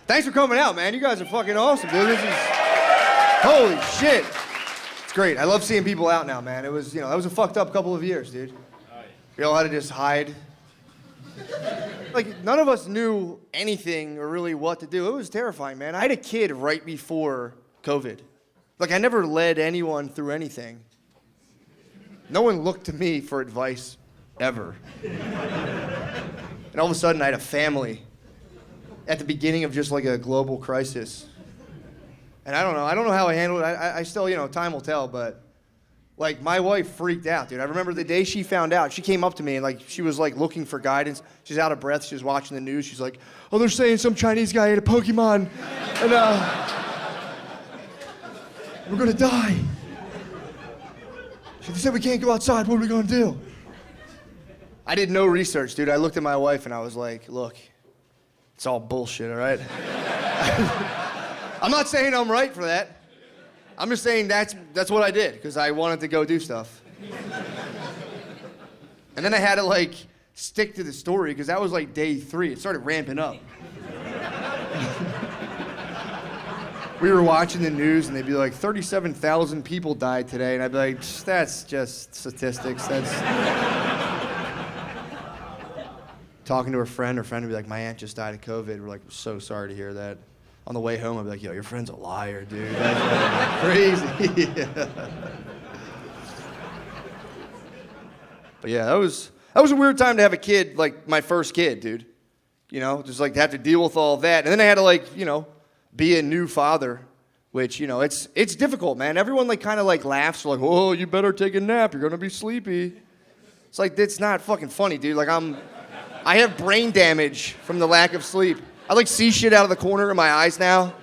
Thanks for coming out, man. You guys are fucking awesome, dude. This is... Holy shit. It's great. I love seeing people out now, man. It was, that was a fucked up couple of years, dude. We all had to just hide. Like, none of us knew anything or really what to do. It was terrifying, man. I had a kid right before COVID. Like, I never led anyone through anything. No one looked to me for advice, ever. And all of a sudden, I had a family at the beginning of just like a global crisis. And I don't know how I handled it. I still, time will tell, but like my wife freaked out, dude. I remember the day she found out, she came up to me and like she was like looking for guidance. She's out of breath. She was watching the news. She's like, "Oh, they're saying some Chinese guy ate a Pokemon, and we're gonna die." They said we can't go outside. What are we gonna do? I did no research, dude. I looked at my wife and I was like, "Look, it's all bullshit, all right?" I'm not saying I'm right for that. I'm just saying that's what I did, because I wanted to go do stuff. And then I had to, like, stick to the story, because that was, like, day 3. It started ramping up. We were watching the news, and they'd be like, 37,000 people died today. And I'd be like, that's just statistics. That's... Talking to her friend would be like, my aunt just died of COVID. We're like, so sorry to hear that. On the way home, I'd be like, yo, your friend's a liar, dude. That's crazy. But yeah, that was a weird time to have a kid, like my first kid, dude. Just like to have to deal with all of that. And then I had to like, be a new father, which, it's difficult, man. Everyone like kind of like laughs, like, oh, you better take a nap. You're going to be sleepy. It's like, it's not fucking funny, dude. Like I have brain damage from the lack of sleep. I like see shit out of the corner of my eyes now.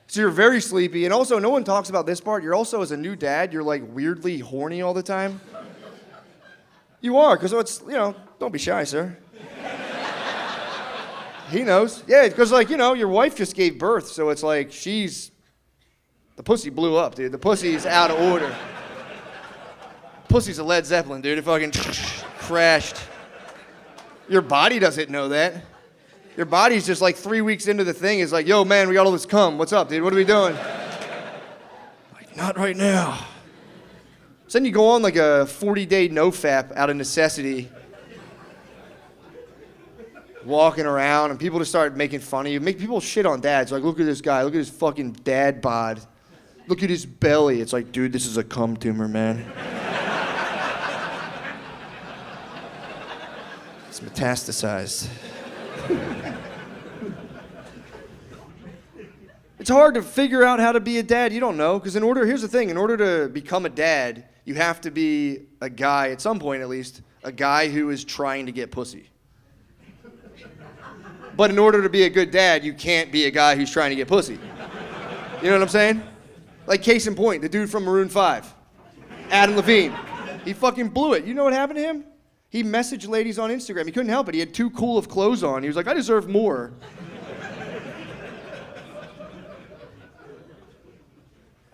So you're very sleepy. And also, no one talks about this part. You're also, as a new dad, you're like weirdly horny all the time. You are, because it's, don't be shy, sir. He knows. Yeah, because like, your wife just gave birth. So it's like the pussy blew up, dude. The pussy's out of order. Pussy's a Led Zeppelin, dude. It fucking crashed. Your body doesn't know that. Your body's just like 3 weeks into the thing is like, yo, man, we got all this cum. What's up, dude? What are we doing? Like, not right now. So then you go on like a 40-day no-fap out of necessity. Walking around, and people just start making fun of you. Make people shit on dads. Like, look at this guy. Look at his fucking dad bod. Look at his belly. It's like, dude, this is a cum tumor, man. It's metastasized. It's hard to figure out how to be a dad. You don't know, because here's the thing, in order to become a dad, you have to be a guy, at some point at least, a guy who is trying to get pussy. But in order to be a good dad, you can't be a guy who's trying to get pussy. You know what I'm saying? Like, case in point, the dude from Maroon 5, Adam Levine. He fucking blew it. You know what happened to him? He messaged ladies on Instagram. He couldn't help it. He had too cool of clothes on. He was like, I deserve more.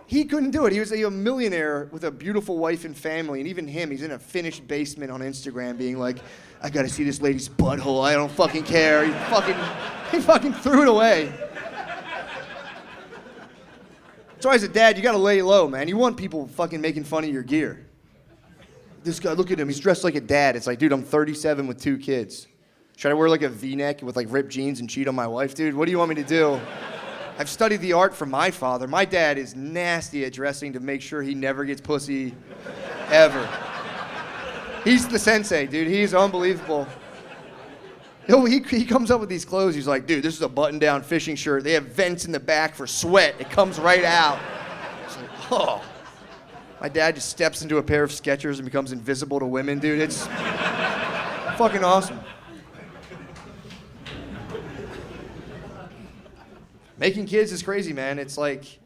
He couldn't do it. He was a millionaire with a beautiful wife and family. And even him, he's in a finished basement on Instagram being like, I gotta see this lady's butthole. I don't fucking care. He fucking threw it away. So as a dad, you gotta lay low, man. You want people fucking making fun of your gear. This guy, look at him, he's dressed like a dad. It's like, dude, I'm 37 with 2 kids. Should I wear like a V-neck with like ripped jeans and cheat on my wife, dude? What do you want me to do? I've studied the art from my father. My dad is nasty at dressing to make sure he never gets pussy, ever. He's the sensei, dude. He's unbelievable. He comes up with these clothes. He's like, dude, this is a button-down fishing shirt. They have vents in the back for sweat. It comes right out. It's like, oh. My dad just steps into a pair of Skechers and becomes invisible to women, dude. It's fucking awesome. Making kids is crazy, man. It's like,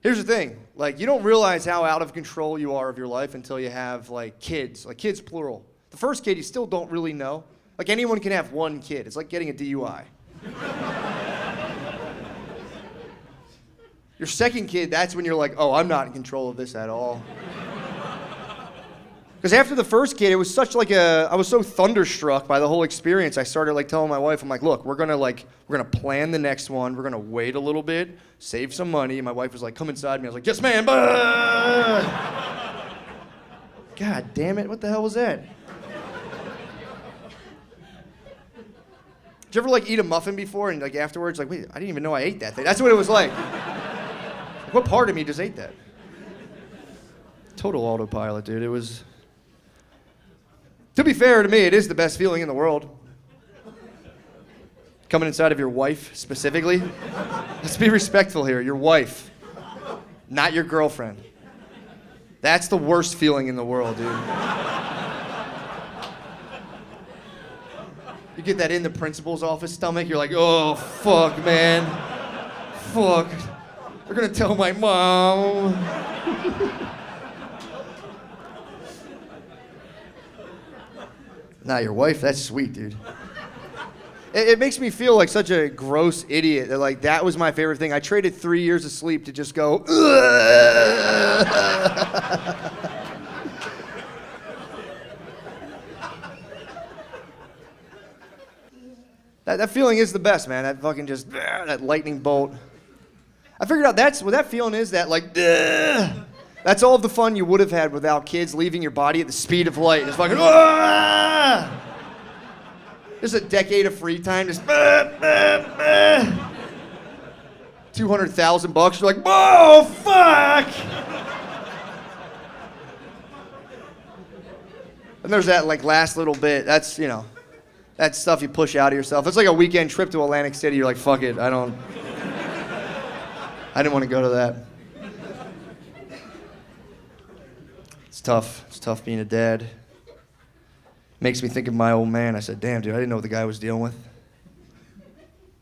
here's the thing. Like, you don't realize how out of control you are of your life until you have, like kids plural. The first kid, you still don't really know. Like, anyone can have one kid. It's like getting a DUI. Your second kid, that's when you're like, oh, I'm not in control of this at all. Because after the first kid, it was such like I was so thunderstruck by the whole experience. I started like telling my wife, I'm like, look, we're gonna plan the next one. We're gonna wait a little bit, save some money. And my wife was like, come inside me. I was like, yes, ma'am. God damn it! What the hell was that? Did you ever like eat a muffin before and like afterwards, like, wait, I didn't even know I ate that thing. That's what it was like. What part of me just ate that? Total autopilot, dude. It was. To be fair to me, it is the best feeling in the world. Coming inside of your wife, specifically. Let's be respectful here. Your wife, not your girlfriend. That's the worst feeling in the world, dude. You get that in the principal's office stomach, you're like, oh, fuck, man. Fuck. They're gonna tell my mom. Not your wife, that's sweet, dude. It makes me feel like such a gross idiot that like that was my favorite thing. I traded 3 years of sleep to just go, that feeling is the best, man. That fucking just, that lightning bolt. I figured out that's what that feeling is, that like, that's all of the fun you would have had without kids leaving your body at the speed of light. It's fucking, There's a decade of free time, just, $200,000. You're like, oh, fuck! And there's that like last little bit, that's, you know, that's stuff you push out of yourself. It's like a weekend trip to Atlantic City. You're like, fuck it, I didn't want to go to that. It's tough. It's tough being a dad. Makes me think of my old man. I said, damn, dude, I didn't know what the guy was dealing with.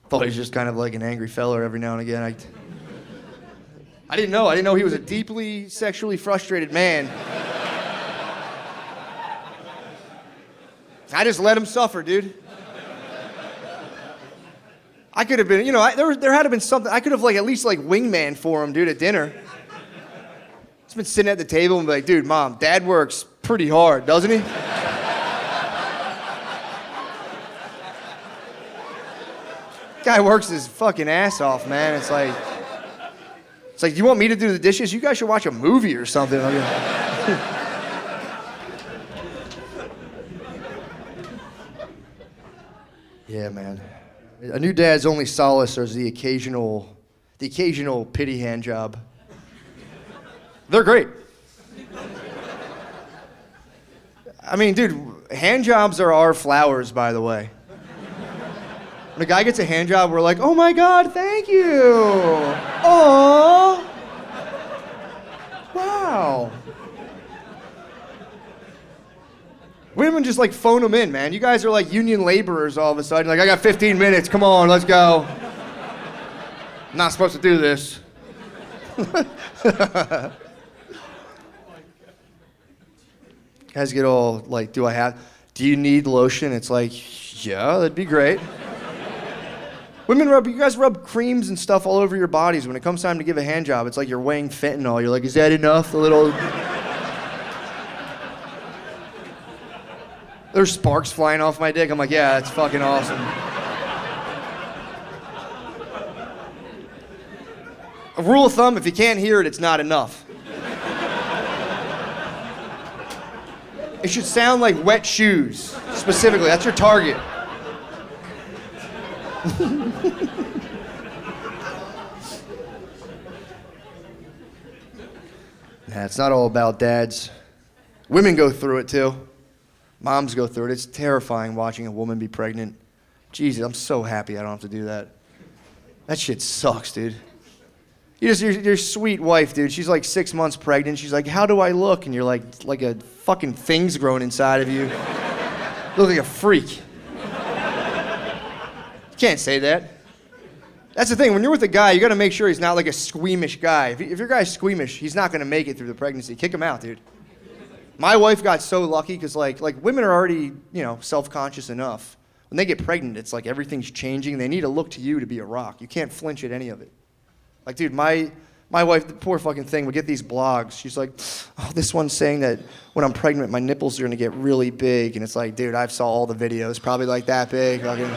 Thought he was just kind of like an angry fella every now and again. I didn't know. I didn't know he was a deeply sexually frustrated man. I just let him suffer, dude. I could have been, you know, there had to have been something. I could have like at least like wingman for him, dude, at dinner. He's been sitting at the table and be like, dude, mom, dad works pretty hard, doesn't he? Guy works his fucking ass off, man. It's like, you want me to do the dishes? You guys should watch a movie or something. Yeah, man. A new dad's only solace is the occasional pity hand job. They're great. I mean, dude, hand jobs are our flowers, by the way. When a guy gets a hand job, we're like, oh my God, thank you. Aww. Wow. Women just like phone them in, man. You guys are like union laborers all of a sudden. Like, I got 15 minutes, come on, let's go. I'm not supposed to do this. Guys get all like, do you need lotion? It's like, yeah, that'd be great. You guys rub creams and stuff all over your bodies. When it comes time to give a hand job, it's like you're weighing fentanyl. You're like, is that enough? There's sparks flying off my dick. I'm like, yeah, that's fucking awesome. A rule of thumb, if you can't hear it, it's not enough. It should sound like wet shoes, specifically. That's your target. Nah, it's not all about dads. Women go through it too. Moms go through it. It's terrifying watching a woman be pregnant. Jesus, I'm so happy I don't have to do that. That shit sucks, dude. Your sweet wife, dude. She's like 6 months pregnant. She's like, how do I look? And you're like a fucking thing's growing inside of you. You look like a freak. You can't say that. That's the thing. When you're with a guy, you got to make sure he's not like a squeamish guy. If your guy's squeamish, he's not going to make it through the pregnancy. Kick him out, dude. My wife got so lucky because like women are already, you know, self-conscious enough. When they get pregnant, it's like everything's changing. They need to look to you to be a rock. You can't flinch at any of it. Like, dude, my My wife, the poor fucking thing, would get these blogs. She's like, oh, this one's saying that when I'm pregnant, my nipples are gonna get really big. And it's like, dude, I've saw all the videos, probably like that big. Fucking.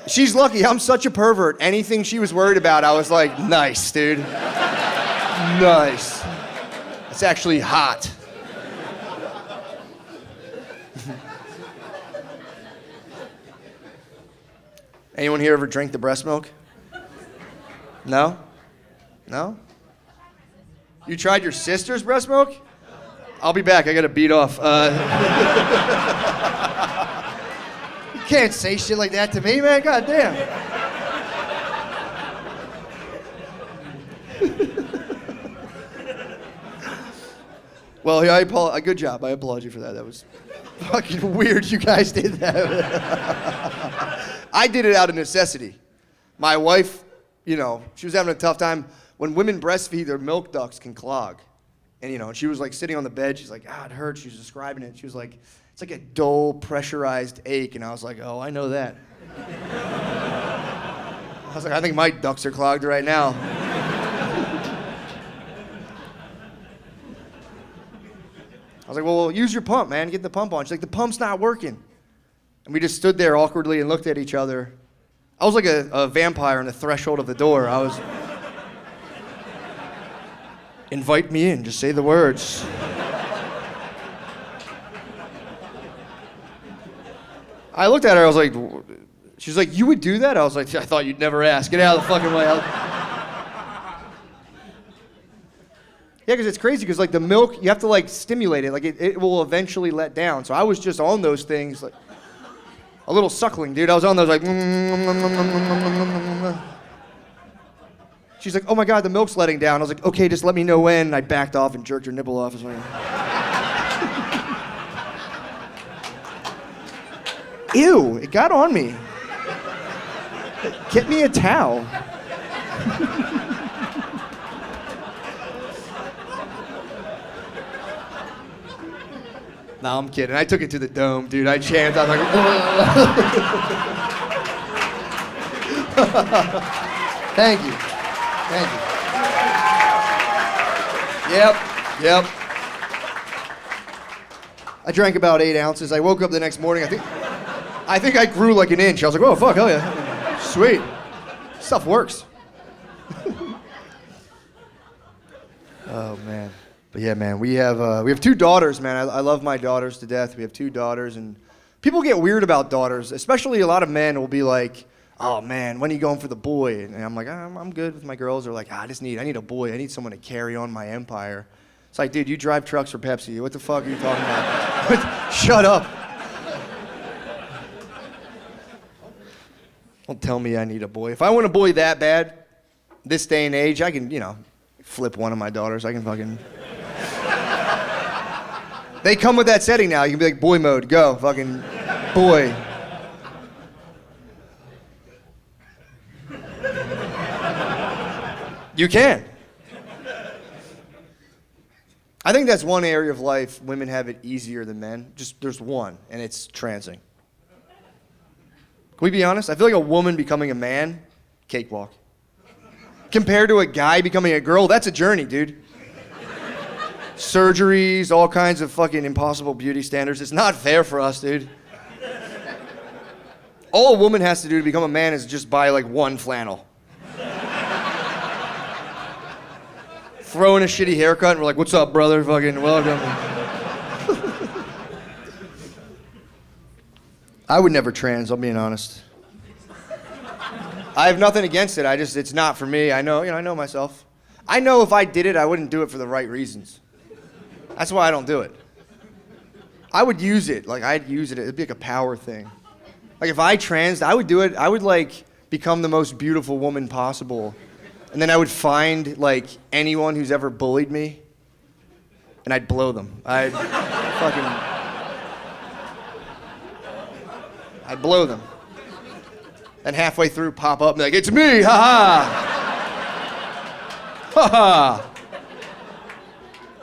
She's lucky. I'm such a pervert. Anything she was worried about, I was like, nice, dude. Nice. It's actually hot. Anyone here ever drink the breast milk? No? No? You tried your sister's breast milk? I'll be back. I gotta beat off. You can't say shit like that to me, man. God damn. Well, yeah, good job. I applaud you for that. That was fucking weird you guys did that. I did it out of necessity. My wife, you know, she was having a tough time. When women breastfeed, their milk ducts can clog. And, you know, she was like sitting on the bed. She's like, it hurts. She was describing it. She was like, it's like a dull, pressurized ache. And I was like, oh, I know that. I was like, I think my ducts are clogged right now. I was like, well, use your pump, man. Get the pump on. She's like, the pump's not working. And we just stood there awkwardly and looked at each other. I was like a vampire on the threshold of the door. I was... Invite me in, just say the words. I looked at her, I was like, she's like, you would do that? I was like, I thought you'd never ask. Get out of the fucking way. Yeah, because it's crazy, because like the milk, you have to like stimulate it. Like it will eventually let down. So I was just on those things, like a little suckling, dude. I was on those like, she's like, oh my God, the milk's letting down. I was like, okay, just let me know when. And I backed off and jerked her nipple off. I was like, ew, it got on me. Get me a towel. No, I'm kidding. I took it to the dome, dude. I chanted. I was like, thank you. Thank you. Yep. I drank about 8 ounces. I woke up the next morning. I think I grew like an inch. I was like, oh, fuck, hell yeah. Sweet. Stuff works. Oh, man. But yeah, man, we have 2 daughters, man. I love my daughters to death. We have 2 daughters, and people get weird about daughters. Especially a lot of men will be like, oh man, when are you going for the boy? And I'm like, I'm good with my girls. They're like, I need a boy. I need someone to carry on my empire. It's like, dude, you drive trucks for Pepsi. What the fuck are you talking about? Shut up. Don't tell me I need a boy. If I want a boy that bad, this day and age, I can, flip one of my daughters. I can fucking... They come with that setting now. You can be like, boy mode, go, fucking boy. You can. I think that's one area of life women have it easier than men. Just there's one, and it's transing. Can we be honest? I feel like a woman becoming a man, cakewalk. Compared to a guy becoming a girl, that's a journey, dude. Surgeries, all kinds of fucking impossible beauty standards. It's not fair for us, dude. All a woman has to do to become a man is just buy like one flannel. Throw in a shitty haircut and we're like, what's up, brother? Fucking welcome. I would never trans, I'm being honest. I have nothing against it. It's not for me. I know myself. I know if I did it, I wouldn't do it for the right reasons. That's why I don't do it. I would use it. Like, I'd use it. It'd be like a power thing. Like, if I transed, I would do it. I would, like, become the most beautiful woman possible. And then I would find, like, anyone who's ever bullied me, and I'd blow them. I'd blow them. And halfway through, pop up and be like, it's me, ha-ha! Ha-ha!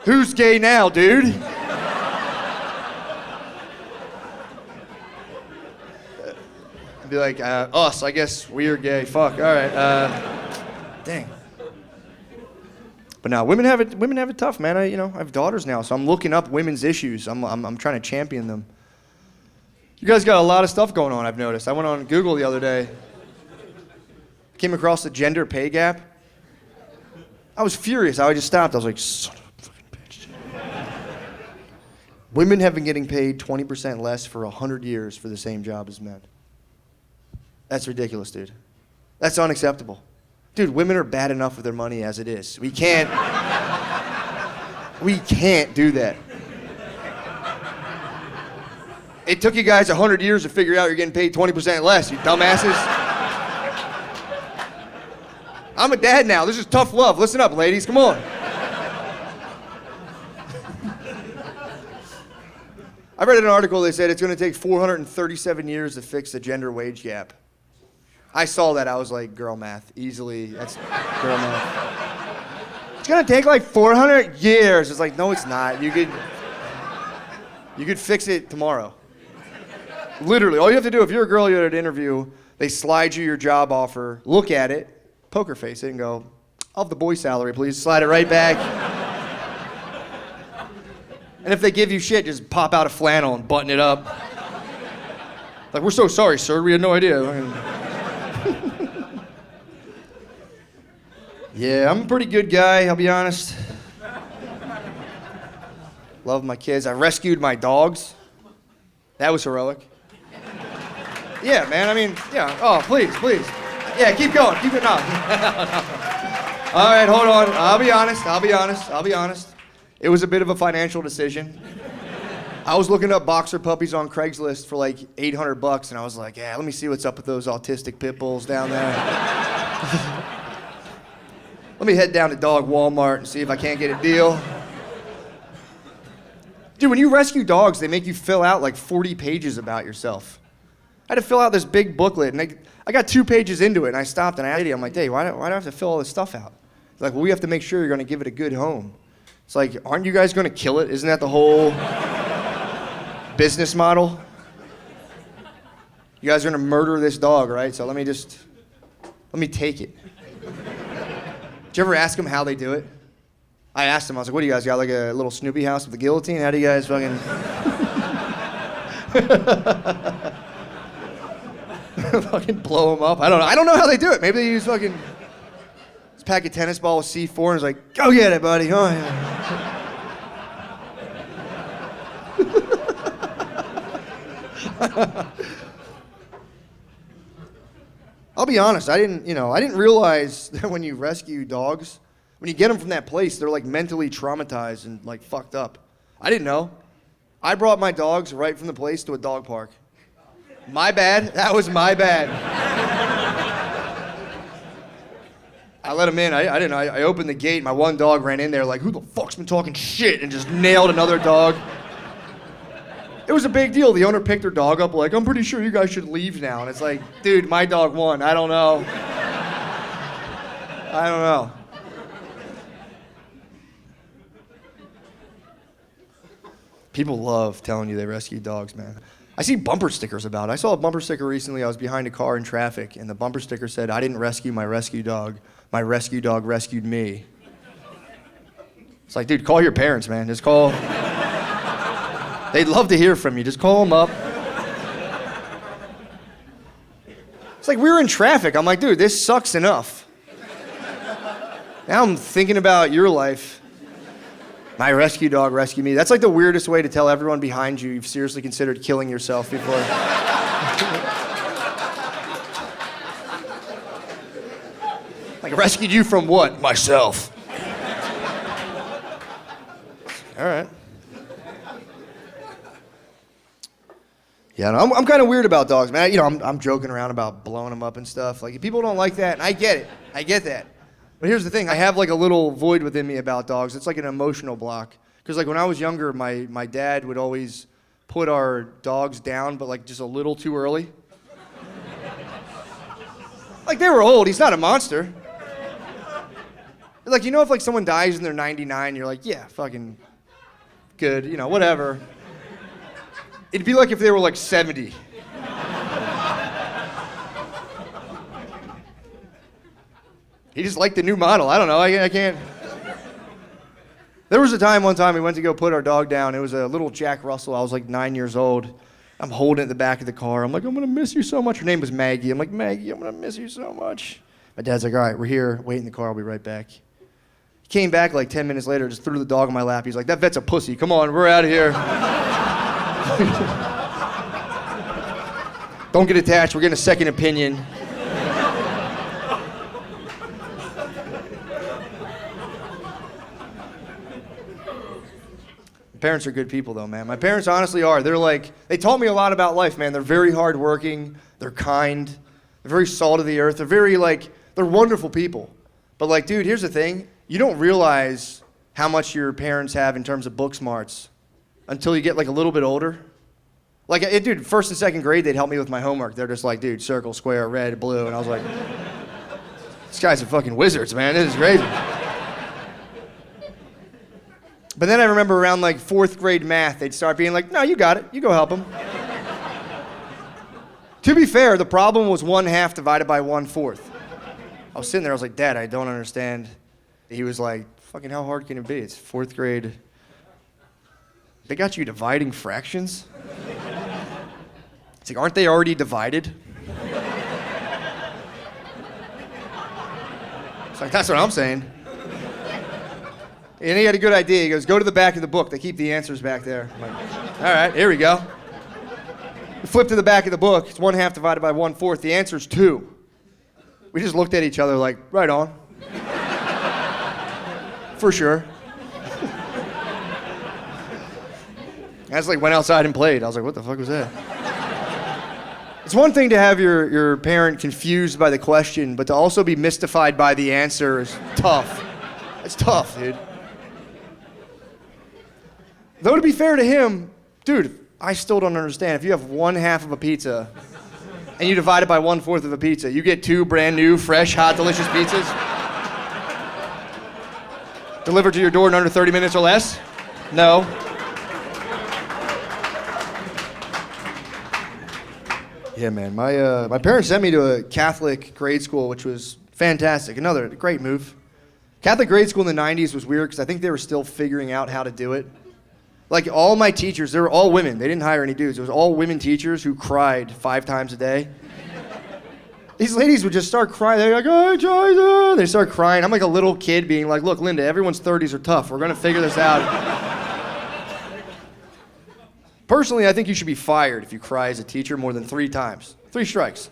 Who's gay now, dude? Be like, us, I guess we're gay. Fuck, all right. Dang. But no, women have it tough, man. I have daughters now, so I'm looking up women's issues. I'm trying to champion them. You guys got a lot of stuff going on, I've noticed. I went on Google the other day. Came across the gender pay gap. I was furious. I just stopped. I was like, son of a fucking bitch. Women have been getting paid 20% less for 100 years for the same job as men. That's ridiculous, dude. That's unacceptable. Dude, women are bad enough with their money as it is. We can't do that. It took you guys 100 years to figure out you're getting paid 20% less, you dumbasses. I'm a dad now. This is tough love. Listen up, ladies. Come on. I read an article. They said it's going to take 437 years to fix the gender wage gap. I saw that. I was like, girl math. Easily. That's girl math. It's going to take like 400 years. It's like, no, it's not. You could fix it tomorrow. Literally. All you have to do, if you're a girl, you're at an interview, they slide you your job offer, look at it, poker face it, and go, I'll have the boy salary, please. Slide it right back. And if they give you shit, just pop out a flannel and button it up. Like, we're so sorry, sir. We had no idea. Yeah, I'm a pretty good guy, I'll be honest. Love my kids. I rescued my dogs. That was heroic. Yeah, man, I mean, yeah. Oh, please. Yeah, keep going. Keep it on. All right, hold on. I'll be honest. It was a bit of a financial decision. I was looking up boxer puppies on Craigslist for like $800, and I was like, yeah, let me see what's up with those autistic pit bulls down there. Let me head down to Dog Walmart and see if I can't get a deal. Dude, when you rescue dogs, they make you fill out like 40 pages about yourself. I had to fill out this big booklet, and I got 2 pages into it, and I stopped and I asked I'm like, Dave, why do I have to fill all this stuff out? He's like, well, we have to make sure you're going to give it a good home. It's like, aren't you guys going to kill it? Isn't that the whole business model? You guys are going to murder this dog, right? So let me take it. Did you ever ask them how they do it? I asked them, I was like, what do you guys got, like a little Snoopy house with a guillotine? How do you guys fucking... fucking blow them up? I don't know how they do it. Maybe they use fucking... Just pack a tennis ball with C4 and it's like, go get it, buddy. Oh, yeah. I'll be honest, I didn't realize that when you rescue dogs, when you get them from that place, they're like mentally traumatized and like fucked up. I didn't know. I brought my dogs right from the place to a dog park. My bad. That was my bad. I let them in. I didn't know. I opened the gate. My one dog ran in there like, who the fuck's been talking shit? And just nailed another dog. It was a big deal. The owner picked her dog up like, I'm pretty sure you guys should leave now. And it's like, dude, my dog won. I don't know. People love telling you they rescue dogs, man. I see bumper stickers about it. I saw a bumper sticker recently. I was behind a car in traffic, and the bumper sticker said, I didn't rescue my rescue dog. My rescue dog rescued me. It's like, dude, call your parents, man. Just call. They'd love to hear from you. Just call them up. It's like we were in traffic. I'm like, dude, this sucks enough. Now I'm thinking about your life. My rescue dog rescued me. That's like the weirdest way to tell everyone behind you you've seriously considered killing yourself before. Like, rescued you from what? Myself. All right. Yeah, no, I'm kind of weird about dogs, man. I'm joking around about blowing them up and stuff. Like, people don't like that, and I get it. I get that. But here's the thing. I have, like, a little void within me about dogs. It's like an emotional block. Because, like, when I was younger, my dad would always put our dogs down, but, like, just a little too early. Like, they were old. He's not a monster. Like, if, like, someone dies and they're 99, you're like, yeah, fucking good, whatever. It'd be like if they were like 70. He just liked the new model. I don't know. I can't. There was one time we went to go put our dog down. It was a little Jack Russell. I was like 9 years old. I'm holding it in the back of the car. I'm like, I'm going to miss you so much. Her name was Maggie. I'm like, Maggie, I'm going to miss you so much. My dad's like, all right, we're here. Wait in the car. I'll be right back. He came back like 10 minutes later, just threw the dog in my lap. He's like, that vet's a pussy. Come on, we're out of here. Don't get attached. We're getting a second opinion. Parents are good people, though, man. My parents honestly are. They taught me a lot about life, man. They're very hardworking. They're kind. They're very salt of the earth. They're wonderful people. But, dude, here's the thing. You don't realize how much your parents have in terms of book smarts until you get, a little bit older. Dude, first and second grade, they'd help me with my homework. They're just like, dude, circle, square, red, blue. And I was like, these guys are fucking wizards, man. This is crazy. But then I remember around fourth grade math, they'd start being like, no, you got it. You go help them. To be fair, the problem was 1/2 divided by 1/4. I was sitting there, I was like, Dad, I don't understand. He was like, fucking how hard can it be? It's fourth grade. They got you dividing fractions? It's like, aren't they already divided? It's like, that's what I'm saying. And he had a good idea. He goes, go to the back of the book. They keep the answers back there. I'm like, all right, here we go. We flip to the back of the book. It's 1/2 divided by 1/4. The answer's 2. We just looked at each other like, right on. For sure. I just went outside and played. I was like, what the fuck was that? It's one thing to have your parent confused by the question, but to also be mystified by the answer is tough. It's tough, dude. Though to be fair to him, dude, I still don't understand. If you have 1/2 of a pizza and you divide it by 1/4 of a pizza, you get 2 brand new, fresh, hot, delicious pizzas delivered to your door in under 30 minutes or less? No. Yeah, man. My parents sent me to a Catholic grade school, which was fantastic. Another great move. Catholic grade school in the 90s was weird because I think they were still figuring out how to do it. All my teachers, they were all women. They didn't hire any dudes. It was all women teachers who cried 5 times a day. These ladies would just start crying. They're like, oh, Jesus. They start crying. I'm like a little kid being like, look, Linda, everyone's 30s are tough. We're going to figure this out. Personally, I think you should be fired if you cry as a teacher more than 3 times. 3 strikes.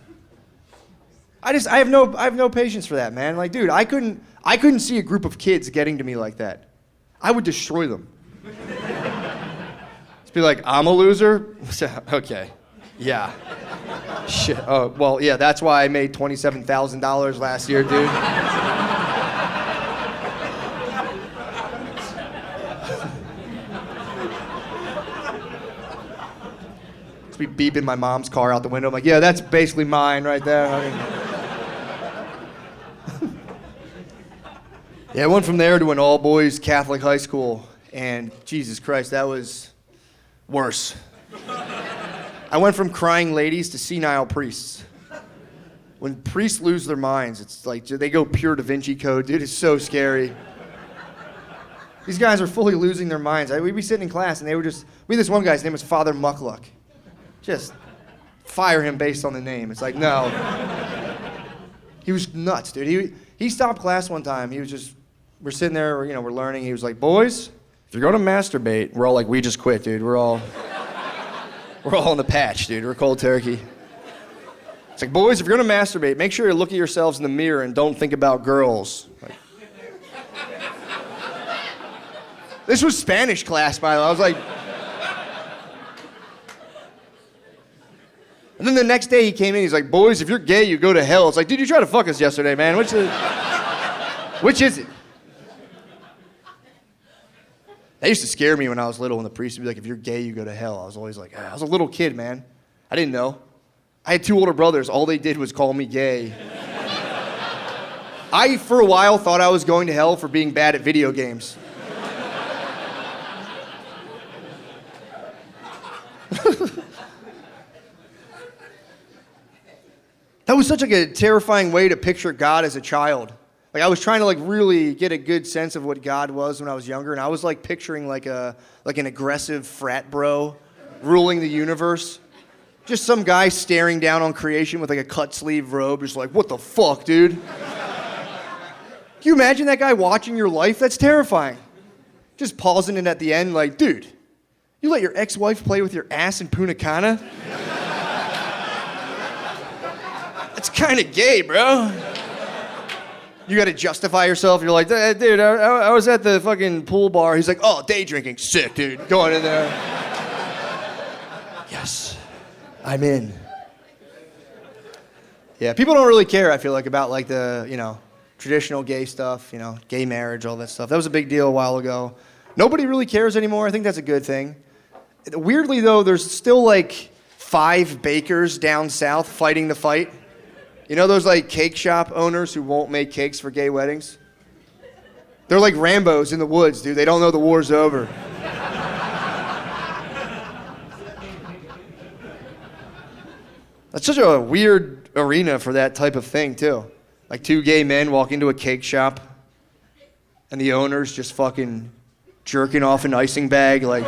I have no patience for that, man. Dude, I couldn't see a group of kids getting to me like that. I would destroy them. Just be like, I'm a loser? Okay. Yeah. Shit. Oh, well, yeah, that's why I made $27,000 last year, dude. Just be beeping my mom's car out the window. I'm like, yeah, that's basically mine right there. Yeah, I went from there to an all-boys Catholic high school, and Jesus Christ, that was worse. I went from crying ladies to senile priests. When priests lose their minds, it's like they go pure Da Vinci Code, dude. It's so scary. These guys are fully losing their minds. We'd be sitting in class, and we had this one guy's name was Father Muckluck. Just fire him based on the name. It's like, no. He was nuts, dude. He stopped class one time. We're sitting there, we're learning. He was like, boys, if you're going to masturbate, we're all like, we just quit, dude. We're all in the patch, dude. We're cold turkey. It's like, boys, if you're going to masturbate, make sure you look at yourselves in the mirror and don't think about girls. This was Spanish class, by the way. I was like... And then the next day he came in, he's like, boys, if you're gay, you go to hell. It's like, dude, you tried to fuck us yesterday, man. Which is it? That used to scare me when I was little, when the priest would be like, if you're gay, you go to hell. I was always like, I was a little kid, man. I didn't know. I had 2 older brothers. All they did was call me gay. I, for a while, thought I was going to hell for being bad at video games. That was such a terrifying way to picture God as a child. Like I was trying to like really get a good sense of what God was when I was younger, and I was like picturing like an aggressive frat bro ruling the universe. Just some guy staring down on creation with like a cut sleeve robe, just like, what the fuck, dude? Can you imagine that guy watching your life? That's terrifying. Just pausing it at the end like, dude, you let your ex-wife play with your ass in Punta Cana? That's kind of gay, bro. You got to justify yourself. You're like, dude, I was at the fucking pool bar. He's like, oh, day drinking. Sick, dude. Going in there. Yes, I'm in. Yeah, people don't really care, I feel like, about like the, traditional gay stuff, gay marriage, all that stuff. That was a big deal a while ago. Nobody really cares anymore. I think that's a good thing. Weirdly, though, there's still like 5 bakers down south fighting the fight. You know those like cake shop owners who won't make cakes for gay weddings? They're like Rambos in the woods, dude. They don't know the war's over. That's such a weird arena for that type of thing, too. Like 2 gay men walk into a cake shop and the owner's just fucking jerking off an icing bag like,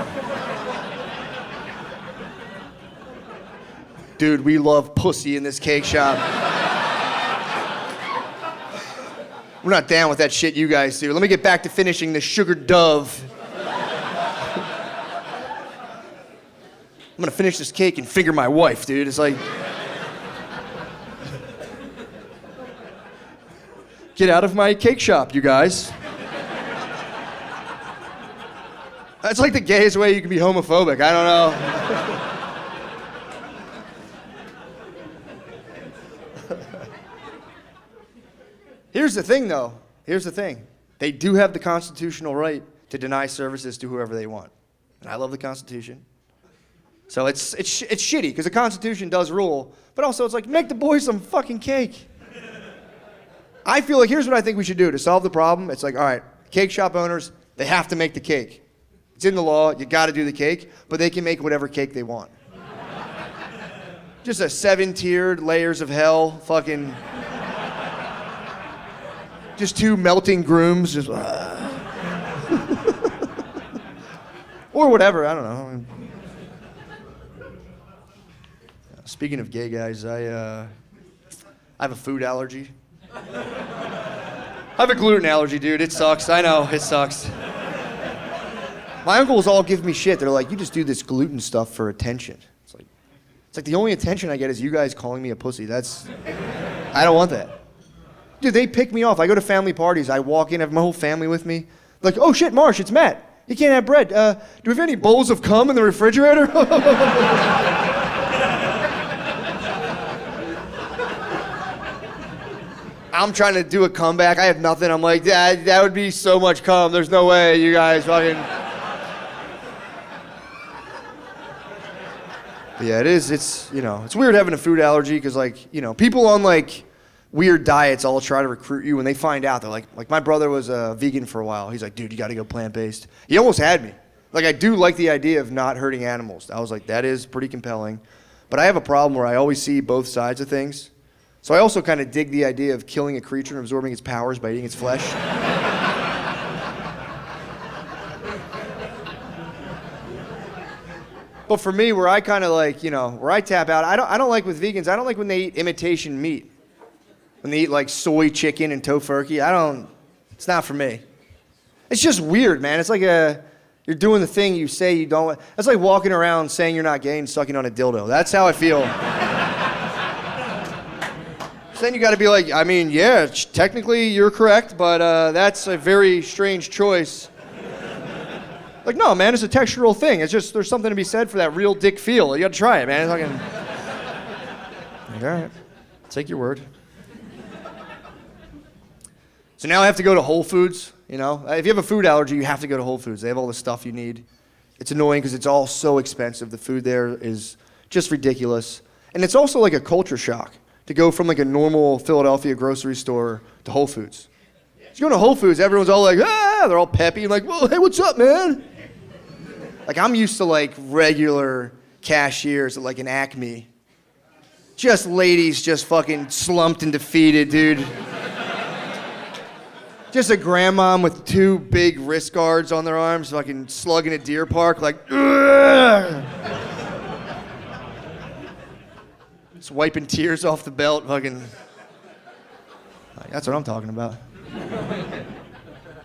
dude, we love pussy in this cake shop. We're not down with that shit you guys do. Let me get back to finishing the sugar dove. I'm gonna finish this cake and finger my wife, dude. It's like... Get out of my cake shop, you guys. That's like the gayest way you can be homophobic. I don't know. Here's the thing, though. Here's the thing. They do have the constitutional right to deny services to whoever they want. And I love the Constitution. So it's shitty, because the Constitution does rule, but also it's like, make the boys some fucking cake. I feel like here's what I think we should do to solve the problem. It's like, all right, cake shop owners, they have to make the cake. It's in the law, you gotta do the cake, but they can make whatever cake they want. Just a 7-tiered layers of hell, fucking... Just 2 melting grooms, just... Or whatever, I don't know. Speaking of gay guys, I have a food allergy. I have a gluten allergy, dude. It sucks. I know, it sucks. My uncles all give me shit. They're like, you just do this gluten stuff for attention. It's like the only attention I get is you guys calling me a pussy. I don't want that. Dude, they pick me off. I go to family parties. I walk in, have my whole family with me. Like, oh shit, Marsh, it's Matt. You can't have bread. Do we have any bowls of cum in the refrigerator? I'm trying to do a comeback. I have nothing. I'm like, that would be so much cum. There's no way you guys fucking... But yeah, it's weird having a food allergy because, like, people on, like, weird diets all try to recruit you. When they find out, they're like my brother was a vegan for a while. He's like, dude, you got to go plant-based. He almost had me. Like, I do like the idea of not hurting animals. I was like, that is pretty compelling. But I have a problem where I always see both sides of things. So I also kind of dig the idea of killing a creature and absorbing its powers by eating its flesh. But for me, where I kind of like, where I tap out, I don't like with vegans, I don't like when they eat imitation meat. When they eat like soy chicken and tofurkey, it's not for me. It's just weird, man. It's like you're doing the thing you say you don't. It's like walking around saying you're not gay and sucking on a dildo. That's how I feel. So then you got to be like, I mean, yeah, technically you're correct, but that's a very strange choice. Like, no, man, it's a textural thing. It's just, there's something to be said for that real dick feel. You got to try it, man. It's fucking... Like, all right, take your word. So now I have to go to Whole Foods, If you have a food allergy, you have to go to Whole Foods. They have all the stuff you need. It's annoying because it's all so expensive. The food there is just ridiculous. And it's also like a culture shock to go from like a normal Philadelphia grocery store to Whole Foods. You go to Whole Foods, everyone's all like, they're all peppy, like, well, hey, what's up, man? Like, I'm used to like regular cashiers at like an Acme. Just ladies just fucking slumped and defeated, dude. Just a grandmom with 2 big wrist guards on their arms, fucking slugging a deer park, like, ugh. Just wiping tears off the belt, fucking. That's what I'm talking about.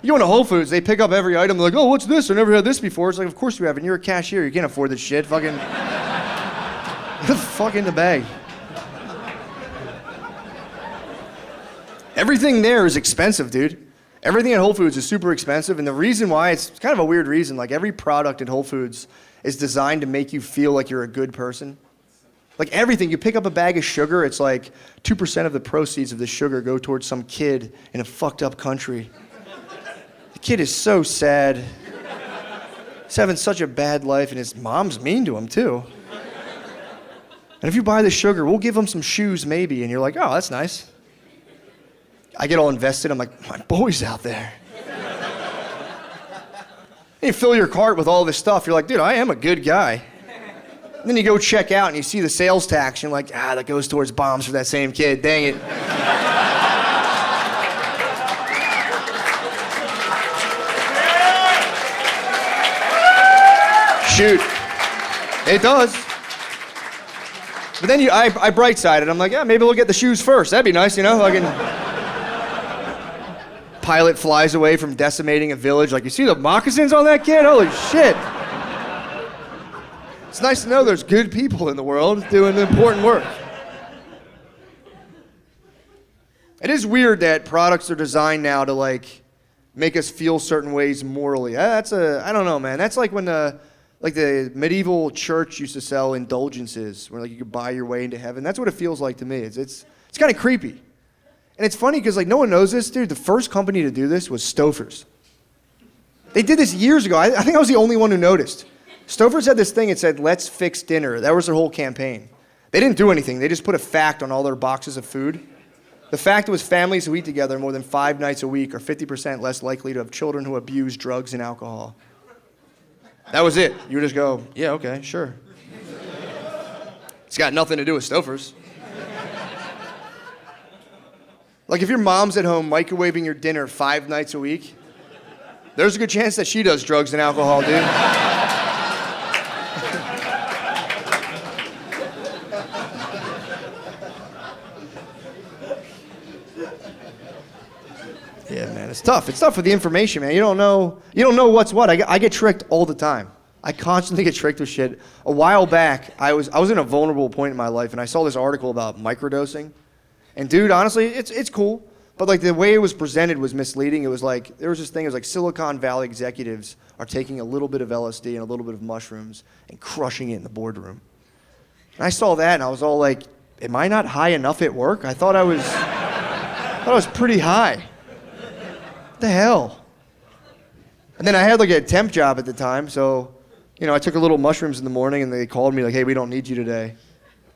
You go into Whole Foods, they pick up every item, they're like, oh, what's this? I never had this before. It's like, of course you haven't. You're a cashier, you can't afford this shit. Fucking, get the fuck in the bag. Everything there is expensive, dude. Everything at Whole Foods is super expensive, and the reason why, it's kind of a weird reason. Like, every product at Whole Foods is designed to make you feel like you're a good person. Like, everything. You pick up a bag of sugar, it's like 2% of the proceeds of the sugar go towards some kid in a fucked up country. The kid is so sad. He's having such a bad life, and his mom's mean to him, too. And if you buy the sugar, we'll give him some shoes, maybe, and you're like, oh, that's nice. I get all invested. I'm like, my boy's out there. And you fill your cart with all this stuff. You're like, dude, I am a good guy. And then you go check out and you see the sales tax. And you're like, that goes towards bombs for that same kid. Dang it. Shoot. It does. But then I bright-sided. I'm like, maybe we'll get the shoes first. That'd be nice, you know? Pilot flies away from decimating a village. Like, you see the moccasins on that kid? Holy shit. It's nice to know there's good people in the world doing important work. It is weird that products are designed now to, like, make us feel certain ways morally. I don't know, man. That's like when the medieval church used to sell indulgences, where, like, you could buy your way into heaven. That's what it feels like to me. It's kind of creepy. And it's funny because, like, no one knows this, dude. The first company to do this was Stouffer's. They did this years ago. I think I was the only one who noticed. Stouffer's had this thing, it said, let's fix dinner. That was their whole campaign. They didn't do anything. They just put a fact on all their boxes of food. The fact was families who eat together more than 5 nights a week are 50% less likely to have children who abuse drugs and alcohol. That was it. You would just go, yeah, okay, sure. It's got nothing to do with Stouffer's. Like, if your mom's at home microwaving your dinner 5 nights a week, there's a good chance that she does drugs and alcohol, dude. Yeah, man, it's tough. It's tough with the information, man. You don't know what's what. I get tricked all the time. I constantly get tricked with shit. A while back, I was in a vulnerable point in my life, and I saw this article about microdosing. And dude, honestly, it's cool, but like the way it was presented was misleading. It was like, there was this thing, it was like Silicon Valley executives are taking a little bit of LSD and a little bit of mushrooms and crushing it in the boardroom. And I saw that and I was all like, am I not high enough at work? I thought I was pretty high. What the hell? And then I had like a temp job at the time, so, you know, I took a little mushrooms in the morning and they called me like, hey, we don't need you today.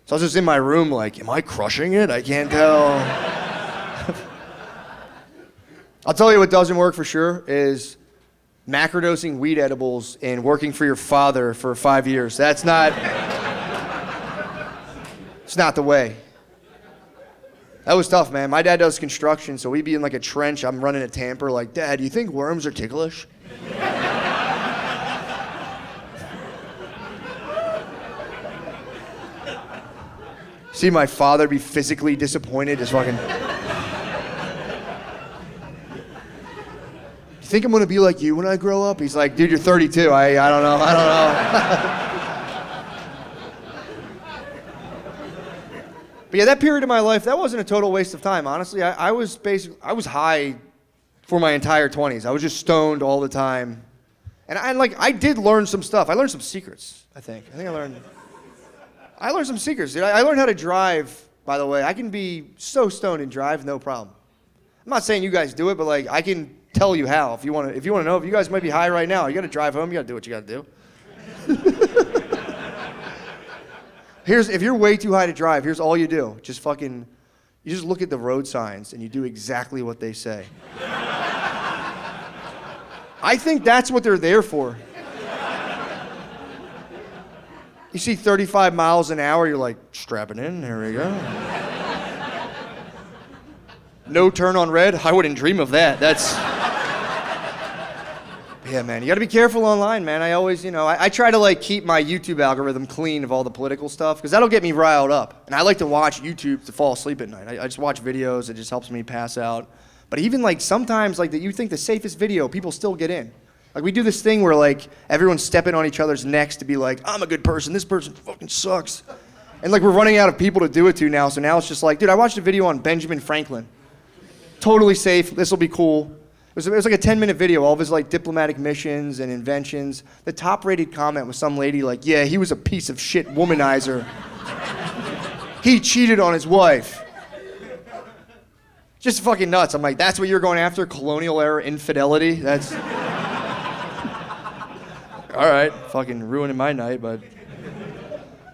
So I was just in my room like, am I crushing it? I can't tell. I'll tell you what doesn't work for sure is macrodosing weed edibles and working for your father for 5 years. It's not the way. That was tough, man. My dad does construction, so we'd be in like a trench. I'm running a tamper like, Dad, do you think worms are ticklish? See my father be physically disappointed, just fucking. You think I'm gonna be like you when I grow up? He's like, dude, you're 32. I don't know. But yeah, that period of my life, that wasn't a total waste of time, honestly. I was high for my entire 20s. I was just stoned all the time. And I did learn some stuff. I learned some secrets, I think. I learned some secrets, dude. I learned how to drive, by the way. I can be so stoned and drive, no problem. I'm not saying you guys do it, but like I can tell you how. If you want to know, if you guys might be high right now, you got to drive home. You got to do what you got to do. If you're way too high to drive, here's all you do. You just look at the road signs and you do exactly what they say. I think that's what they're there for. You see 35 miles an hour, you're like, strap it in, here we go. No turn on red? I wouldn't dream of that. That's... Yeah, man, you gotta be careful online, man. I always, I try to like keep my YouTube algorithm clean of all the political stuff, because that'll get me riled up. And I like to watch YouTube to fall asleep at night. I just watch videos, it just helps me pass out. But even like sometimes like you think the safest video, people still get in. Like we do this thing where like everyone's stepping on each other's necks to be like, I'm a good person, this person fucking sucks. And like we're running out of people to do it to now, so now it's just like, dude, I watched a video on Benjamin Franklin. Totally safe, this'll be cool. It was like a 10-minute video, all of his like diplomatic missions and inventions. The top-rated comment was some lady like, yeah, he was a piece of shit womanizer. He cheated on his wife. Just fucking nuts. I'm like, that's what you're going after? Colonial era infidelity? That's... All right, fucking ruining my night, but...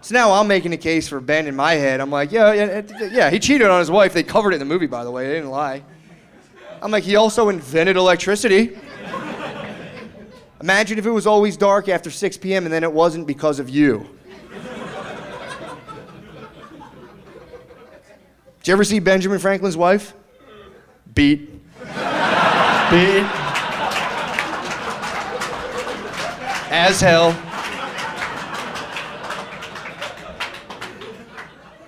So now I'm making a case for Ben in my head. I'm like, yeah, he cheated on his wife. They covered it in the movie, by the way. They didn't lie. I'm like, he also invented electricity. Imagine if it was always dark after 6 p.m. and then it wasn't because of you. Did you ever see Benjamin Franklin's wife? Beat. Beat. As hell.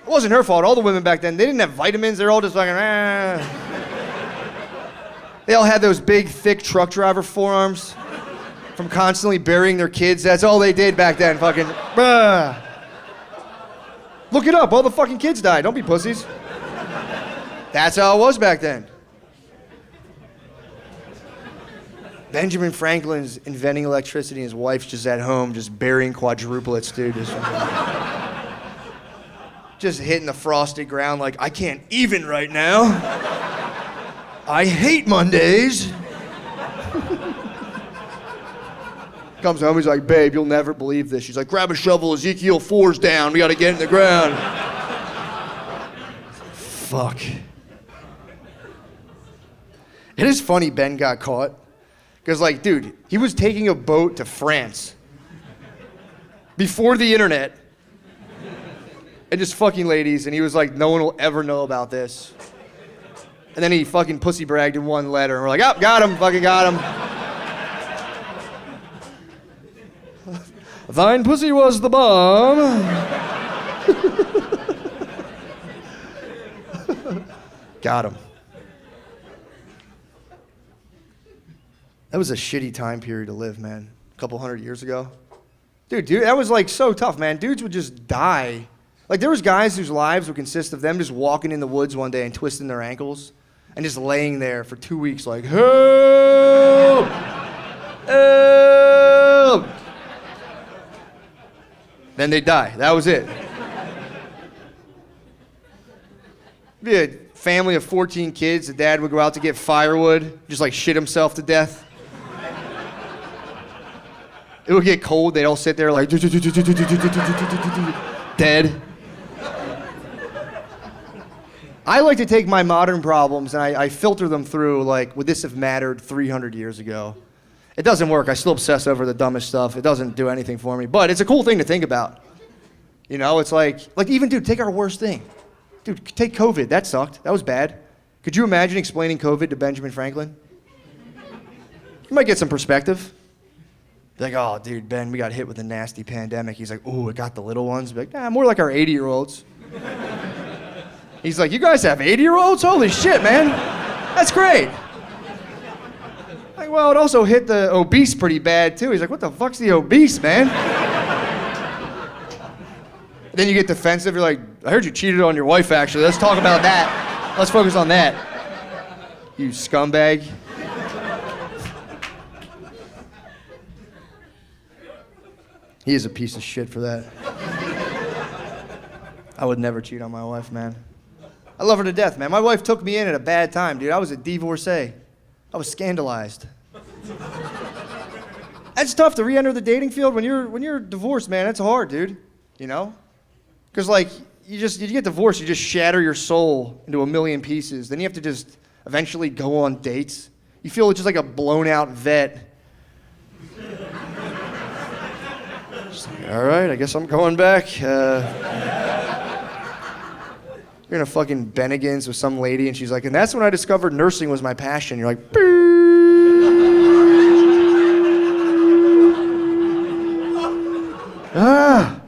It wasn't her fault. All the women back then, they didn't have vitamins. They're all just fucking... They all had those big, thick truck driver forearms from constantly burying their kids. That's all they did back then, fucking... Look it up, all the fucking kids died. Don't be pussies. That's how it was back then. Benjamin Franklin's inventing electricity and his wife's just at home, just burying quadruplets, dude. Just hitting the frosted ground like, I can't even right now. I hate Mondays. Comes home, he's like, babe, you'll never believe this. She's like, grab a shovel, Ezekiel 4's down. We gotta get in the ground. Fuck. It is funny Ben got caught. Because like, dude, he was taking a boat to France. Before the internet. And just fucking ladies, and he was like, no one will ever know about this. And then he fucking pussy bragged in one letter, and we're like, oh, got him, fucking got him. Thine pussy was the bomb. Got him. That was a shitty time period to live, man. A couple 100 years ago. Dude, that was like so tough, man. Dudes would just die. Like there was guys whose lives would consist of them just walking in the woods one day and twisting their ankles. And just laying there for 2 weeks like, help! Help! Then they'd die. That was it. Be a family of 14 kids. The dad would go out to get firewood, just like shit himself to death. It would get cold. They'd all sit there like, dead. I like to take my modern problems and I filter them through like, would this have mattered 300 years ago? It doesn't work. I still obsess over the dumbest stuff. It doesn't do anything for me, but it's a cool thing to think about. It's like even, dude, take our worst thing. Dude, take COVID. That sucked. That was bad. Could you imagine explaining COVID to Benjamin Franklin? You might get some perspective. Be like, oh, dude, Ben, we got hit with a nasty pandemic. He's like, ooh, it got the little ones. Be like, nah, more like our 80-year-olds. He's like, you guys have 80-year-olds? Holy shit, man. That's great. Like, well, it also hit the obese pretty bad, too. He's like, what the fuck's the obese, man? Then you get defensive. You're like, I heard you cheated on your wife, actually. Let's talk about that. Let's focus on that. You scumbag. He is a piece of shit for that. I would never cheat on my wife, man. I love her to death, man. My wife took me in at a bad time, dude. I was a divorcee. I was scandalized. That's tough to re-enter the dating field when you're divorced, man. That's hard, dude. Because like you get divorced, you just shatter your soul into a million pieces. Then you have to just eventually go on dates. You feel just like a blown out vet. Just like, all right, I guess I'm going back. You're in a fucking Bennigan's with some lady, and she's like, and that's when I discovered nursing was my passion. You're like, ah.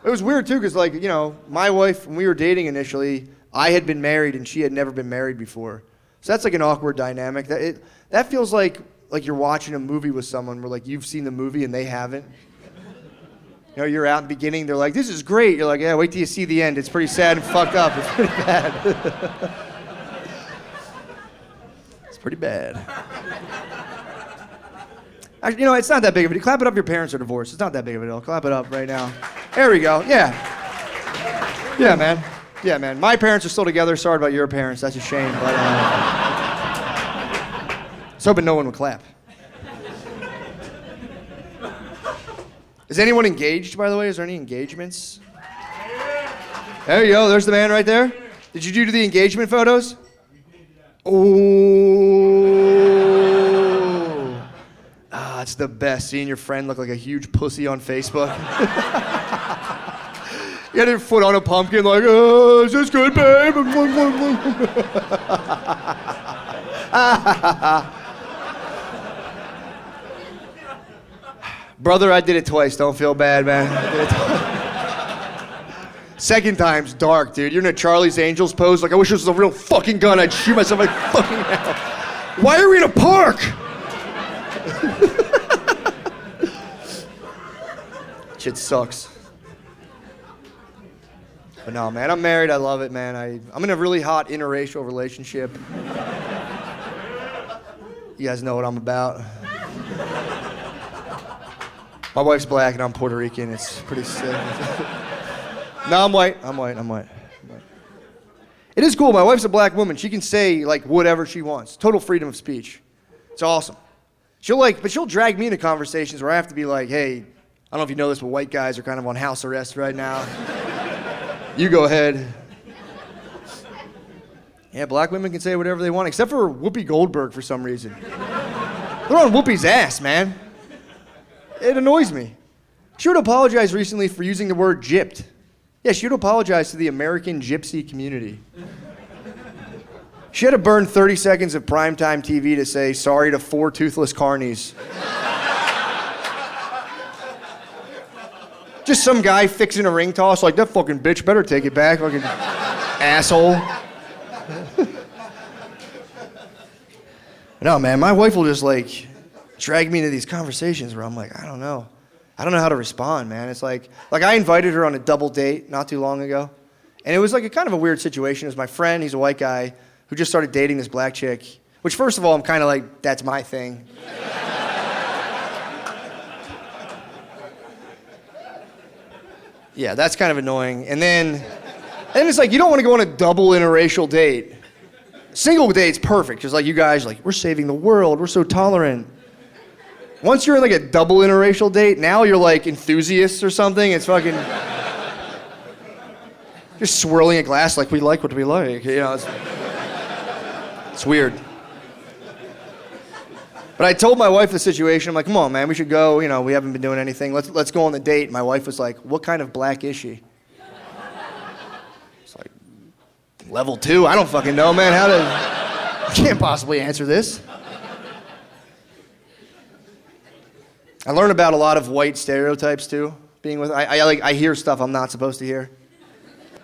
It was weird too, because like, you know, my wife, when we were dating initially, I had been married and she had never been married before. So that's like an awkward dynamic. That feels like you're watching a movie with someone where like you've seen the movie and they haven't. You know, you're out in the beginning, they're like, this is great. You're like, yeah, wait till you see the end. It's pretty sad and fucked up. It's pretty bad. It's pretty bad. Actually, you know, it's not that big of a deal. Clap it up, your parents are divorced. It's not that big of a deal. Clap it up right now. There we go, yeah. Yeah, man. Yeah, man. My parents are still together. Sorry about your parents. That's a shame, but I was hoping no one would clap. Is anyone engaged, by the way? Is there any engagements? There you go. There's the man right there. Did you do the engagement photos? Oh. Ah, it's the best. Seeing your friend look like a huge pussy on Facebook. You had your foot on a pumpkin like, oh, is this good, babe? Brother, I did it twice. Don't feel bad, man. I did it twice. Second time's dark, dude. You're in a Charlie's Angels pose. Like, I wish this was a real fucking gun. I'd shoot myself like fucking hell. Why are we in a park? Shit sucks. But no, man, I'm married. I love it, man. I'm in a really hot interracial relationship. You guys know what I'm about. My wife's black and I'm Puerto Rican. It's pretty sick. No, I'm white. It is cool. My wife's a black woman. She can say like whatever she wants. Total freedom of speech. It's awesome. She'll drag me into conversations where I have to be like, hey, I don't know if you know this, but white guys are kind of on house arrest right now. You go ahead. Yeah, black women can say whatever they want, except for Whoopi Goldberg for some reason. They're on Whoopi's ass, man. It annoys me. She would apologize recently for using the word gypped. Yeah, she would apologize to the American gypsy community. She had to burn 30 seconds of primetime TV to say sorry to 4 toothless carnies. Just some guy fixing a ring toss like, that fucking bitch better take it back, fucking asshole. No, man, my wife will just like drag me into these conversations where I'm like, I don't know how to respond, man. It's like I invited her on a double date not too long ago. And it was like a kind of a weird situation. It was my friend, he's a white guy, who just started dating this black chick, which first of all, I'm kind of like, that's my thing. Yeah, that's kind of annoying. And then it's like, you don't want to go on a double interracial date. Single date's perfect, just like you guys, like, we're saving the world, we're so tolerant. Once you're in like a double interracial date, now you're like enthusiasts or something. It's fucking just swirling a glass like we like what we like. You know, it's weird. But I told my wife the situation. I'm like, come on, man, we should go. You know, we haven't been doing anything. Let's go on the date. My wife was like, what kind of black is she? It's like, level 2. I don't fucking know, man. I can't possibly answer this. I learn about a lot of white stereotypes too. Being with, I hear stuff I'm not supposed to hear.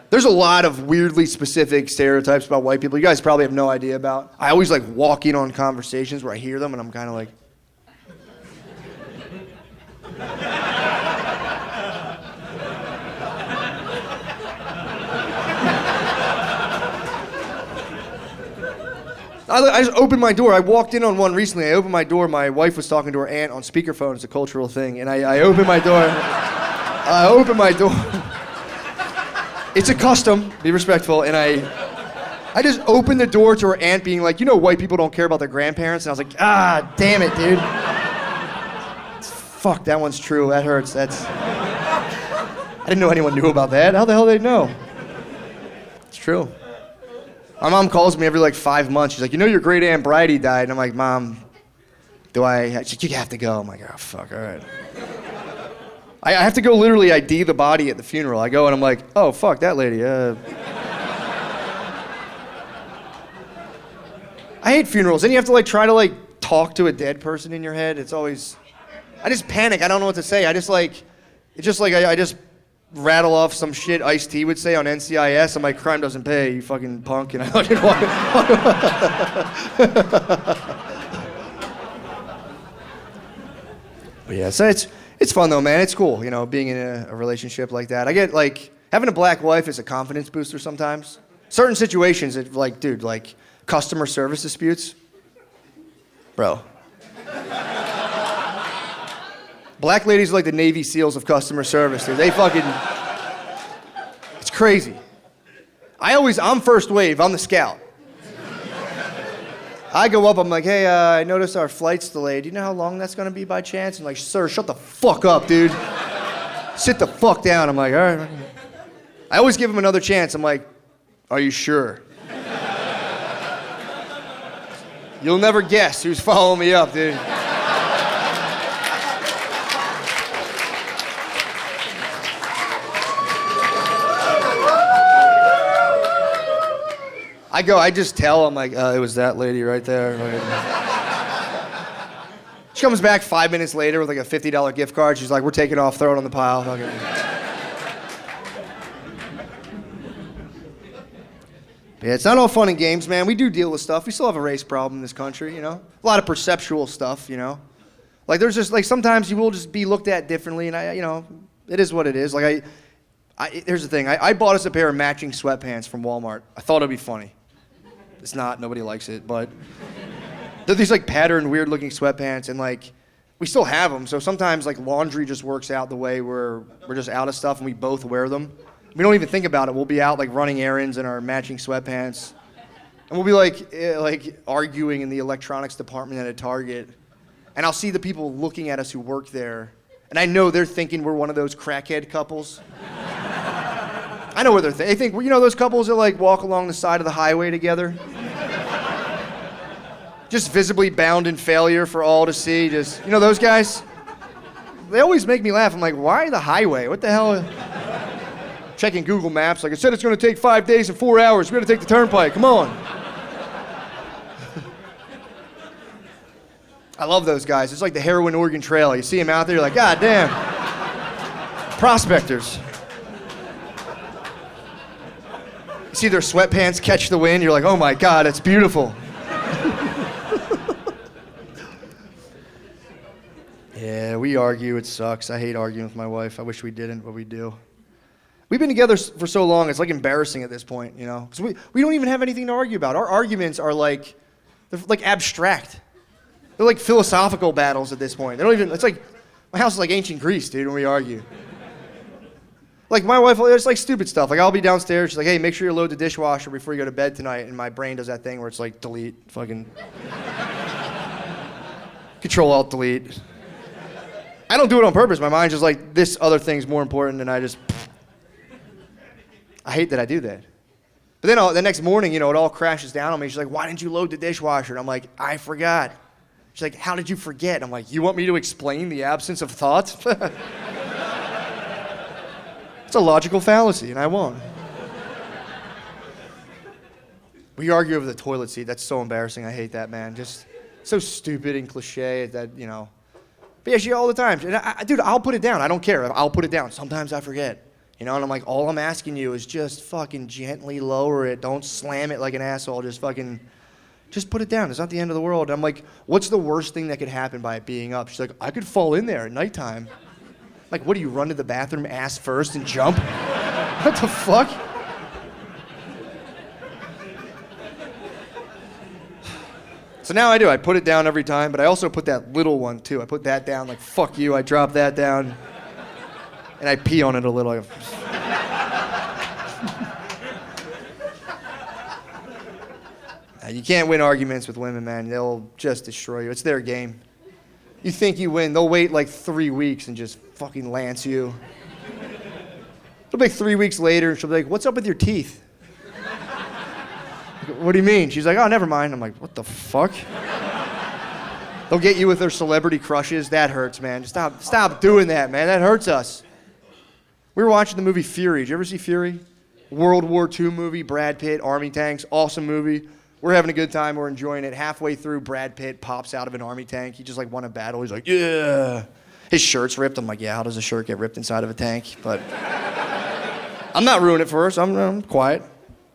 There's a lot of weirdly specific stereotypes about white people you guys probably have no idea about. I always like walk in on conversations where I hear them and I'm kind of like. I just opened my door. I walked in on one recently. I opened my door. My wife was talking to her aunt on speakerphone. It's a cultural thing. And I opened my door. I opened my door. It's a custom, be respectful. And I just opened the door to her aunt being like, you know, white people don't care about their grandparents. And I was like, ah, damn it, dude. Fuck, that one's true. That hurts. I didn't know anyone knew about that. How the hell did they know? It's true. My mom calls me every like 5 months. She's like, you know your great aunt Bridie died. And I'm like, Mom, do I? She's like, you have to go. I'm like, oh, fuck, all right. I have to go literally ID the body at the funeral. I go and I'm like, oh, fuck, that lady. I hate funerals. Then you have to like try to like talk to a dead person in your head. It's always, I just panic. I don't know what to say. I just like, it's just like I just rattle off some shit Ice-T would say on NCIS. I'm like, crime doesn't pay, you fucking punk. And I fucking walk. But yeah, so it's fun though, man. It's cool, you know, being in a relationship like that. I get like, having a black wife is a confidence booster sometimes. Certain situations, it like, dude, like customer service disputes. Bro. Black ladies are like the Navy SEALs of customer service, dude. They fucking, it's crazy. I'm first wave, I'm the scout. I go up, I'm like, hey, I noticed our flight's delayed. Do you know how long that's gonna be by chance? And like, sir, shut the fuck up, dude. Sit the fuck down. I'm like, all right. I always give him another chance. I'm like, are you sure? You'll never guess who's following me up, dude. I just tell, I'm like, it was that lady right there. She comes back 5 minutes later with like a $50 gift card. She's like, we're taking off, throw it on the pile. Yeah, it's not all fun and games, man. We do deal with stuff. We still have a race problem in this country, you know? A lot of perceptual stuff, you know? Like, there's just, like, sometimes you will just be looked at differently, and you know, it is what it is. Like, here's the thing. I bought us a pair of matching sweatpants from Walmart. I thought it'd be funny. It's not. Nobody likes it, but they're these, like, patterned, weird-looking sweatpants, and, like, we still have them, so sometimes, like, laundry just works out the way we're just out of stuff, and we both wear them. We don't even think about it. We'll be out like running errands in our matching sweatpants. And we'll be like arguing in the electronics department at a Target. And I'll see the people looking at us who work there. And I know they're thinking we're one of those crackhead couples. I know what they're thinking. They think, you know those couples that like walk along the side of the highway together? Just visibly bound in failure for all to see. Just, you know those guys? They always make me laugh. I'm like, why the highway? What the hell? Checking Google Maps, like I said, it's going to take 5 days and 4 hours. We're going to take the turnpike. Come on. I love those guys. It's like the heroin Oregon Trail. You see them out there, you're like, God damn. Prospectors. You see their sweatpants catch the wind. You're like, oh my God, it's beautiful. Yeah, we argue. It sucks. I hate arguing with my wife. I wish we didn't, but we do. We've been together for so long, it's like embarrassing at this point, you know? Because we don't even have anything to argue about. Our arguments are like, they're like abstract. They're like philosophical battles at this point. They don't even, it's like, my house is like ancient Greece, dude, when we argue. Like my wife, it's like stupid stuff. Like I'll be downstairs, she's like, hey, make sure you load the dishwasher before you go to bed tonight. And my brain does that thing where it's like, delete, fucking. Control-Alt-Delete. I don't do it on purpose. My mind's just like, this other thing's more important, and I hate that I do that. But then the next morning, you know, it all crashes down on me. She's like, why didn't you load the dishwasher? And I'm like, I forgot. She's like, how did you forget? And I'm like, you want me to explain the absence of thought? It's a logical fallacy, and I won't. We argue over the toilet seat. That's so embarrassing. I hate that, man. Just so stupid and cliche that, you know. But yeah, she all the time. And dude, I'll put it down. I don't care. I'll put it down. Sometimes I forget. You know, and I'm like, all I'm asking you is just fucking gently lower it. Don't slam it like an asshole. Just put it down. It's not the end of the world. And I'm like, what's the worst thing that could happen by it being up? She's like, I could fall in there at nighttime. Like, what do you run to the bathroom ass first and jump? What the fuck? So now I do. I put it down every time, but I also put that little one too. I put that down like, fuck you. I drop that down. And I pee on it a little. You can't win arguments with women, man. They'll just destroy you. It's their game. You think you win, they'll wait like 3 weeks and just fucking lance you. It'll be like 3 weeks later, and she'll be like, what's up with your teeth? What do you mean? She's like, oh, never mind. I'm like, what the fuck? They'll get you with their celebrity crushes. That hurts, man. Just stop doing that, man. That hurts us. We were watching the movie Fury. Did you ever see Fury? World War II movie, Brad Pitt, army tanks, awesome movie. We're having a good time. We're enjoying it. Halfway through, Brad Pitt pops out of an army tank. He just like won a battle. He's like, yeah. His shirt's ripped. I'm like, yeah, how does a shirt get ripped inside of a tank? But I'm not ruining it for us. I'm quiet.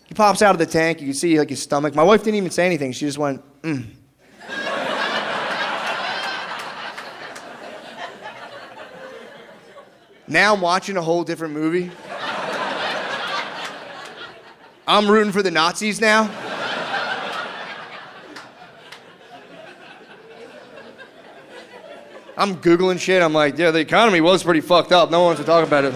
He pops out of the tank. You can see like his stomach. My wife didn't even say anything. She just went, Now I'm watching a whole different movie. I'm rooting for the Nazis now. I'm Googling shit. I'm like, yeah, the economy was pretty fucked up. No one wants to talk about it.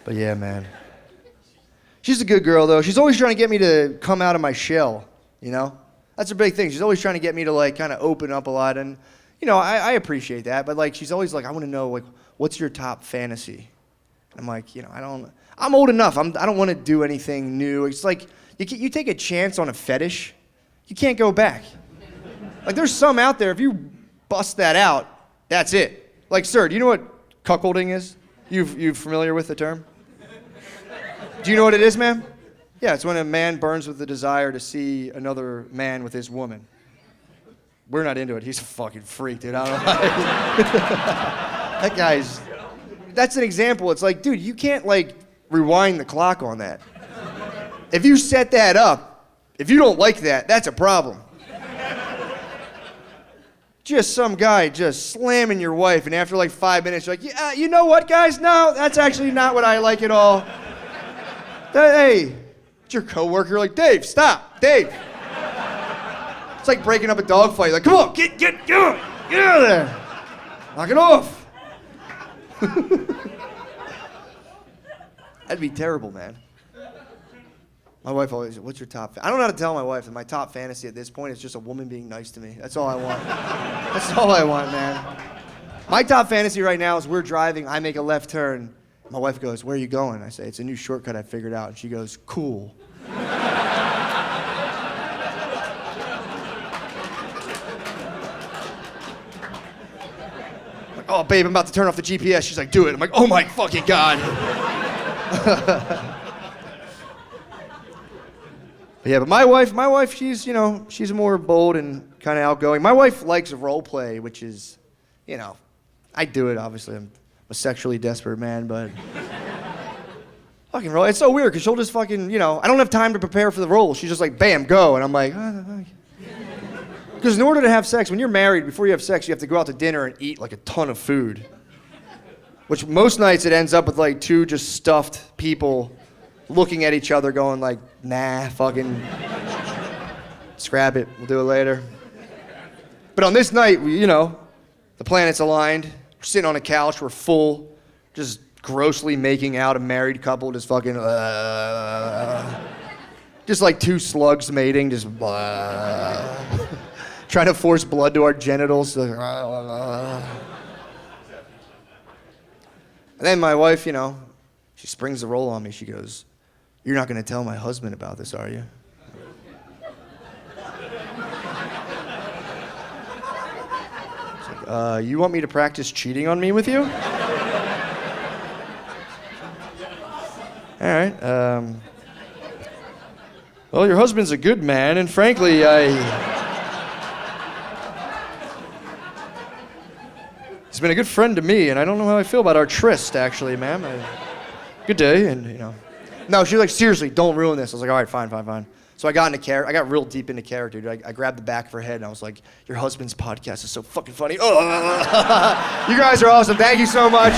But yeah, man. She's a good girl, though. She's always trying to get me to come out of my shell, you know? That's a big thing. She's always trying to get me to, like, kind of open up a lot. And, you know, I appreciate that. But, like, she's always like, I want to know, like, what's your top fantasy? I'm like, you know, I'm old enough. I don't want to do anything new. It's like, you take a chance on a fetish, you can't go back. Like, there's some out there, if you bust that out, that's it. Like, sir, do you know what cuckolding is? You familiar with the term? Do you know what it is, ma'am? Yeah, it's when a man burns with the desire to see another man with his woman. We're not into it. He's a fucking freak, dude. I don't know. That's an example. It's like, dude, you can't, like, rewind the clock on that. If you set that up, if you don't like that, that's a problem. Just some guy just slamming your wife, and after like 5 minutes, you're like, yeah, you know what, guys? No, that's actually not what I like at all. Hey, it's your coworker. Like, Dave, stop, Dave. It's like breaking up a dog fight. Like, come on, get out of there. Knock it off. That'd be terrible, man. My wife always says, what's your top I don't know how to tell my wife that my top fantasy at this point is just a woman being nice to me. That's all I want. That's all I want, man. My top fantasy right now is we're driving, I make a left turn. My wife goes, where are you going? I say, it's a new shortcut I figured out. And she goes, cool. Like, oh, babe, I'm about to turn off the GPS. She's like, do it. I'm like, oh my fucking God. Yeah, but my wife, she's, you know, she's more bold and kind of outgoing. My wife likes role play, which is, you know, I do it, obviously. I'm a sexually desperate man, but fucking role. It's so weird, because she'll just fucking, you know, I don't have time to prepare for the role. She's just like, bam, go. And I'm like, because in order to have sex, when you're married, before you have sex, you have to go out to dinner and eat like a ton of food. Which most nights it ends up with like two just stuffed people looking at each other going like, nah, fucking scrap it, we'll do it later. But on this night, you know, the planets aligned, we're sitting on a couch, we're full, just grossly making out, a married couple, just fucking, just like two slugs mating, just trying to force blood to our genitals. And then my wife, you know, she springs the roll on me, she goes, you're not going to tell my husband about this, are you? It's like, you want me to practice cheating on me with you? All right. Well, your husband's a good man, and frankly, he's been a good friend to me, and I don't know how I feel about our tryst, actually, ma'am. Good day, and, you know. No, she was like, seriously, don't ruin this. I was like, all right, fine. So I got real deep into character, dude. I grabbed the back of her head, and I was like, your husband's podcast is so fucking funny. Oh, you guys are awesome. Thank you so much.